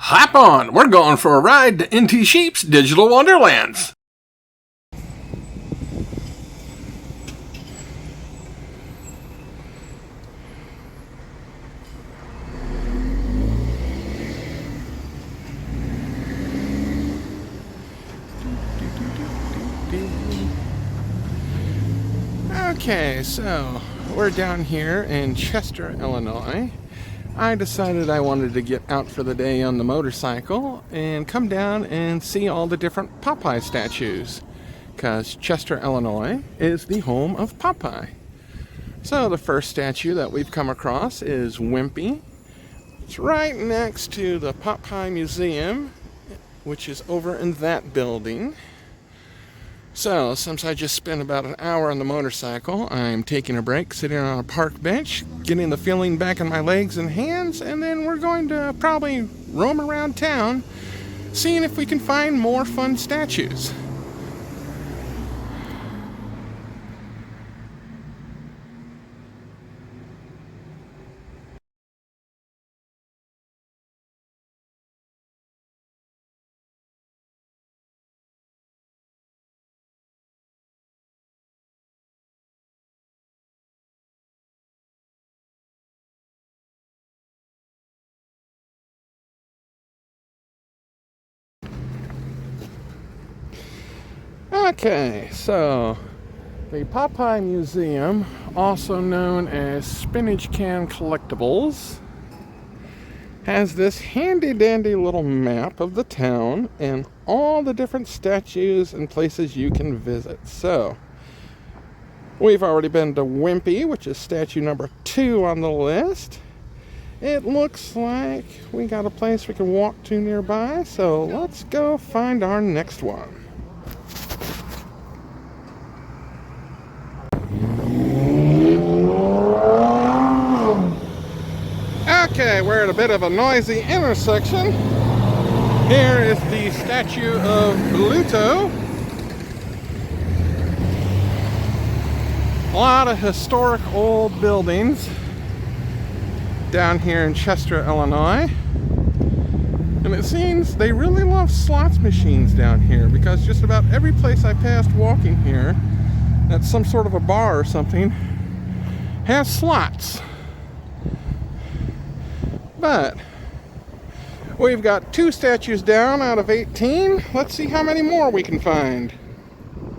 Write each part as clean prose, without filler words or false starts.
Hop on, we're going for a ride to NT Sheep's Digital Wonderlands. Okay, so we're down here in Chester, Illinois. I decided I wanted to get out for the day on the motorcycle and come down and see all the different Popeye statues, because Chester, Illinois is the home of Popeye. So the first statue that we've come across is Wimpy. It's right next to the Popeye Museum, which is over in that building. So, since I just spent about an hour on the motorcycle, I'm taking a break, sitting on a park bench, getting the feeling back in my legs and hands, and then we're going to probably roam around town, seeing if we can find more fun statues. Okay, so the Popeye Museum, also known as Spinach Can Collectibles, has this handy dandy little map of the town and all the different statues and places you can visit. So, we've already been to Wimpy, which is statue number 2 on the list. It looks like we got a place we can walk to nearby, so let's go find our next one. Okay, we're at a bit of a noisy intersection. Here is the statue of Bluto. A lot of historic old buildings down here in Chester, Illinois. And it seems they really love slots machines down here, because just about every place I passed walking here, that's some sort of a bar or something, has slots. But we've got 2 statues down out of 18. Let's see how many more we can find.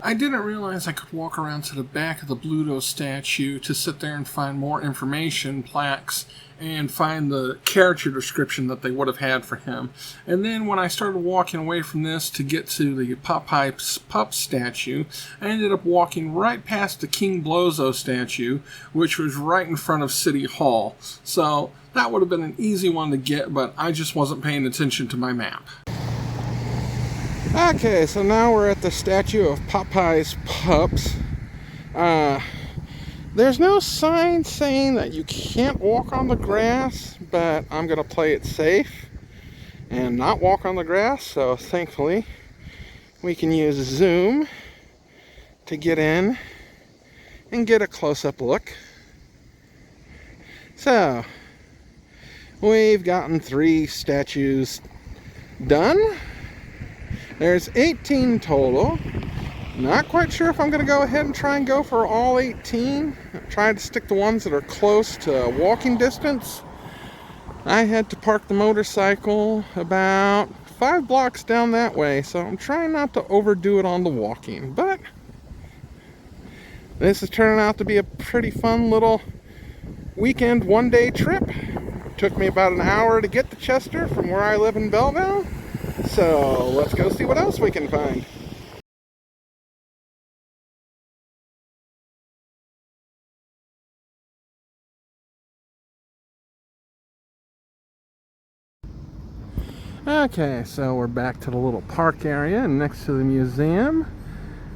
I didn't realize I could walk around to the back of the Bluto statue to sit there and find more information, plaques, and find the character description that they would have had for him. And then when I started walking away from this to get to the Popeye's Pup statue, I ended up walking right past the King Blozo statue, which was right in front of City Hall. So that would have been an easy one to get, but I just wasn't paying attention to my map. Okay, so now we're at the statue of Popeye's Pups. There's no sign saying that you can't walk on the grass, but I'm going to play it safe and not walk on the grass. So thankfully, we can use zoom to get in and get a close-up look. So, we've gotten 3 statues done. There's 18 total. Not quite sure if I'm going to go ahead and try and go for all 18. I'm trying to stick to ones that are close to walking distance. I had to park the motorcycle about 5 blocks down that way, so I'm trying not to overdo it on the walking. But this is turning out to be a pretty fun little weekend one-day trip. Took me about an hour to get to Chester from where I live in Belleville. So let's go see what else we can find. Okay, so we're back to the little park area next to the museum.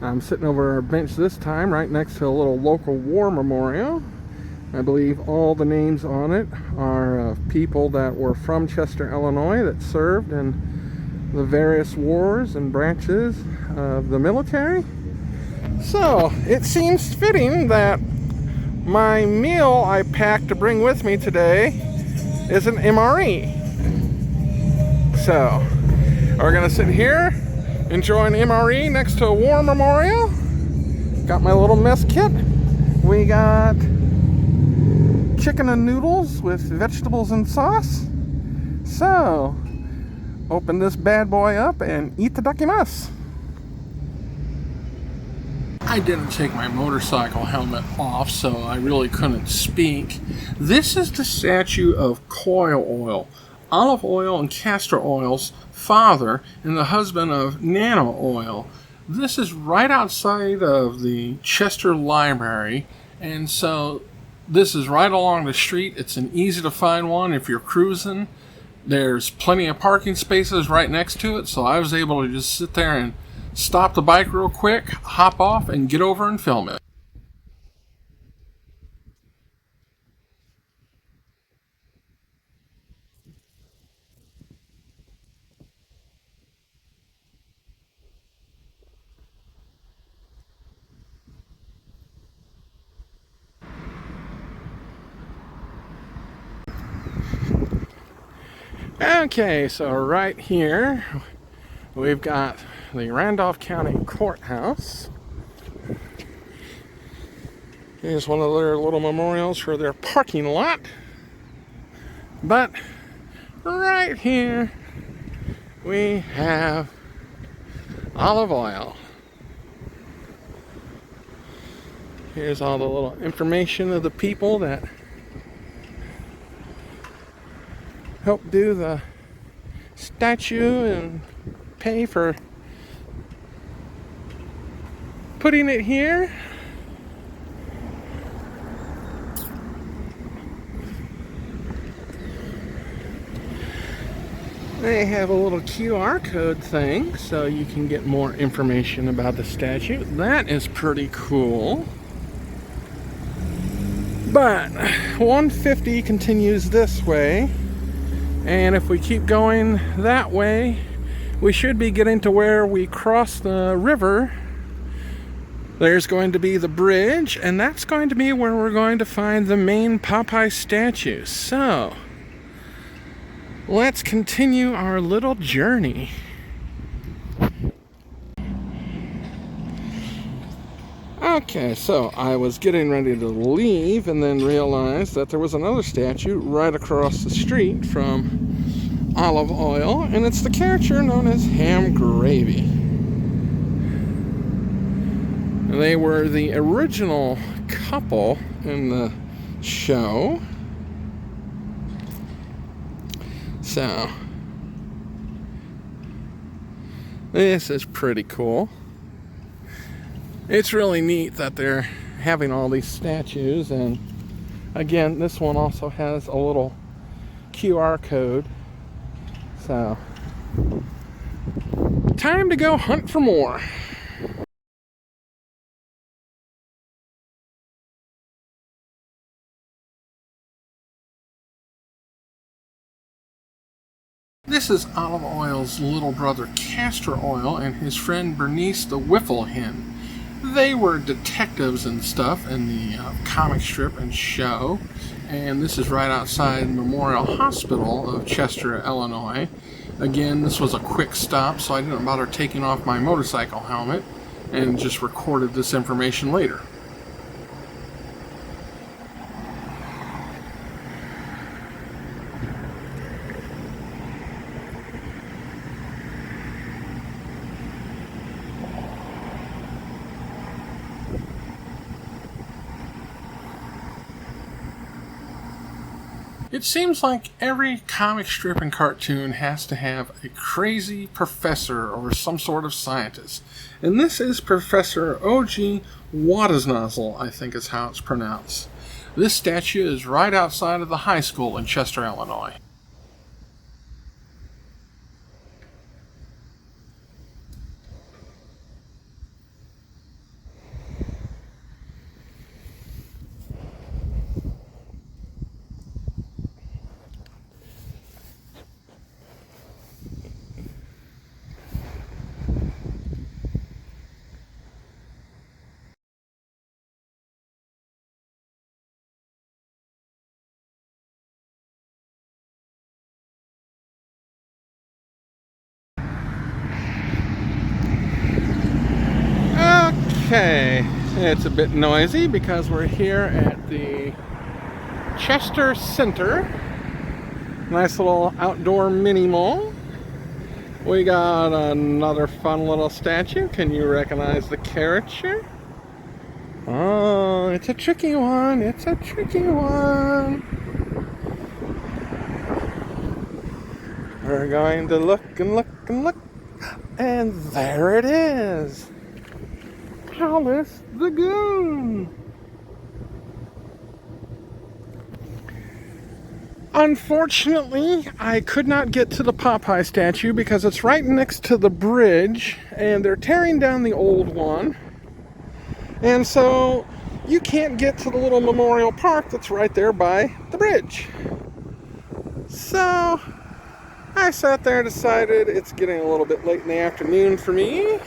I'm sitting over our bench this time, right next to a little local war memorial. I believe all the names on it are of people that were from Chester, Illinois, that served in the various wars and branches of the military. So, it seems fitting that my meal I packed to bring with me today is an MRE. So, we're gonna sit here, enjoy an MRE next to a war memorial. Got my little mess kit. We got chicken and noodles with vegetables and sauce. So, open this bad boy up and itadakimasu. I didn't take my motorcycle helmet off, so I really couldn't speak. This is the statue of Coil Oil, olive oil and castor oil's father and the husband of Nano Oil. This is right outside of the Chester Library, and so this is right along the street. It's an easy to find one if you're cruising. There's plenty of parking spaces right next to it, so I was able to just sit there and stop the bike real quick, hop off, and get over and film it. Okay, so right here we've got the Randolph County Courthouse. Here's one of their little memorials for their parking lot. But right here we have olive oil. Here's all the little information of the people that helped do the statue and pay for putting it here. They have a little QR code thing so you can get more information about the statue. That is pretty cool. But 150 continues this way, and if we keep going that way, we should be getting to where we cross the river. There's going to be the bridge, and that's going to be where we're going to find the main Popeye statue. So, let's continue our little journey. Okay, so I was getting ready to leave and then realized that there was another statue right across the street from Olive Oil, and it's the character known as Ham Gravy. They were the original couple in the show. So, this is pretty cool. It's really neat that they're having all these statues, and again, this one also has a little QR code. So, time to go hunt for more. This is Olive Oil's little brother Castor Oil and his friend Bernice the Whiffle Hen. They were detectives and stuff in the comic strip and show, and this is right outside Memorial Hospital of Chester, Illinois. Again, this was a quick stop, so I didn't bother taking off my motorcycle helmet and just recorded this information later. It seems like every comic strip and cartoon has to have a crazy professor or some sort of scientist. And this is Professor O.G. Wadasnozzle, I think is how it's pronounced. This statue is right outside of the high school in Chester, Illinois. Okay, it's a bit noisy because we're here at the Chester Center. Nice little outdoor mini mall. We got another fun little statue. Can you recognize the character? Oh, it's a tricky one. It's a tricky one. We're going to look and look and look. And there it is. Palace the Goon. Unfortunately, I could not get to the Popeye statue because it's right next to the bridge and they're tearing down the old one. And so you can't get to the little memorial park that's right there by the bridge. So I sat there and decided it's getting a little bit late in the afternoon for me.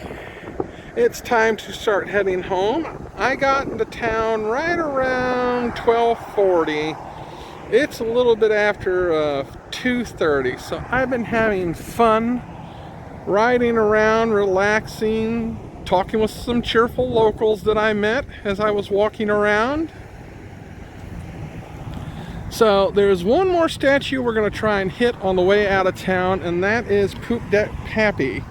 It's time to start heading home. I got into town right around 12:40. It's a little bit after 2:30, so I've been having fun riding around, relaxing, talking with some cheerful locals that I met as I was walking around. So there's one more statue we're going to try and hit on the way out of town, and that is Poop Deck Pappy.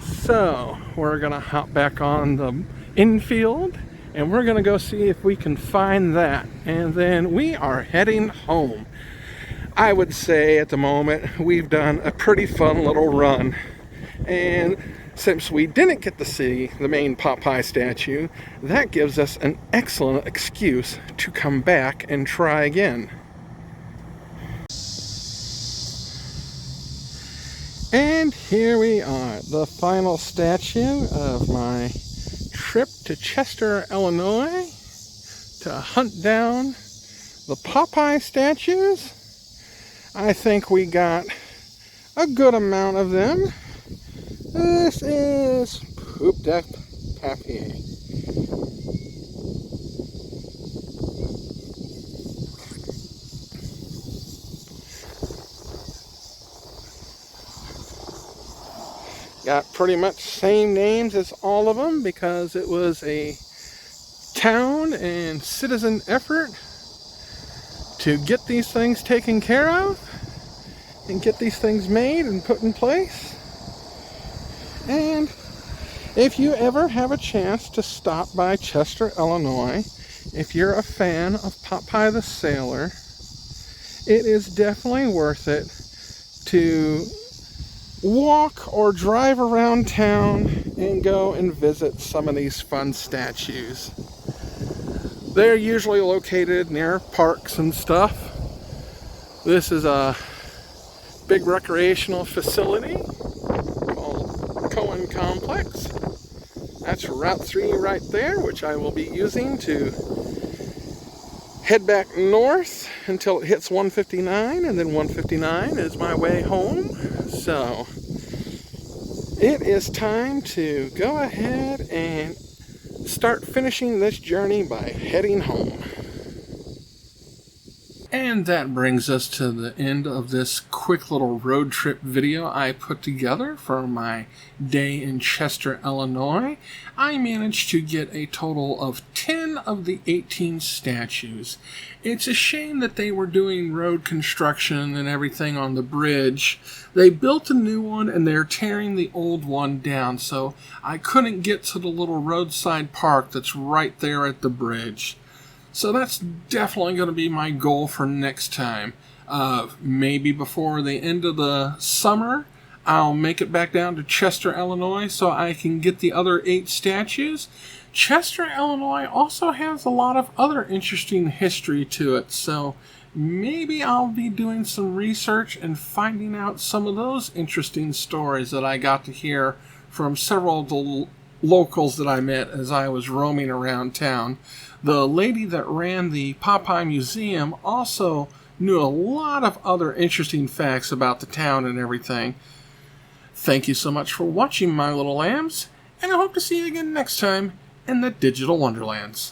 So we're going to hop back on the infield and we're going to go see if we can find that. And then we are heading home. I would say at the moment we've done a pretty fun little run. And since we didn't get to see the main Popeye statue, that gives us an excellent excuse to come back and try again. And here we are, the final statue of my trip to Chester, Illinois, to hunt down the Popeye statues. I think we got a good amount of them. This is Poop Deck Pappy. Got pretty much same names as all of them because it was a town and citizen effort to get these things taken care of and get these things made and put in place. And if you ever have a chance to stop by Chester, Illinois, if you're a fan of Popeye the Sailor, it is definitely worth it to walk or drive around town and go and visit some of these fun statues. They're usually located near parks and stuff. This is a big recreational facility called Cohen Complex. That's Route 3 right there, which I will be using to head back north until it hits 159, and then 159 is my way home. So it is time to go ahead and start finishing this journey by heading home. And that brings us to the end of this quick little road trip video I put together for my day in Chester, Illinois. I managed to get a total of 10 of the 18 statues. It's a shame that they were doing road construction and everything on the bridge. They built a new one and they're tearing the old one down, so I couldn't get to the little roadside park that's right there at the bridge. So that's definitely going to be my goal for next time. Maybe before the end of the summer, I'll make it back down to Chester, Illinois, so I can get the other 8 statues. Chester, Illinois also has a lot of other interesting history to it, so maybe I'll be doing some research and finding out some of those interesting stories that I got to hear from several of the locals that I met as I was roaming around town. The lady that ran the Popeye Museum also knew a lot of other interesting facts about the town and everything. Thank you so much for watching, my little lambs, and I hope to see you again next time in the Digital Wonderlands.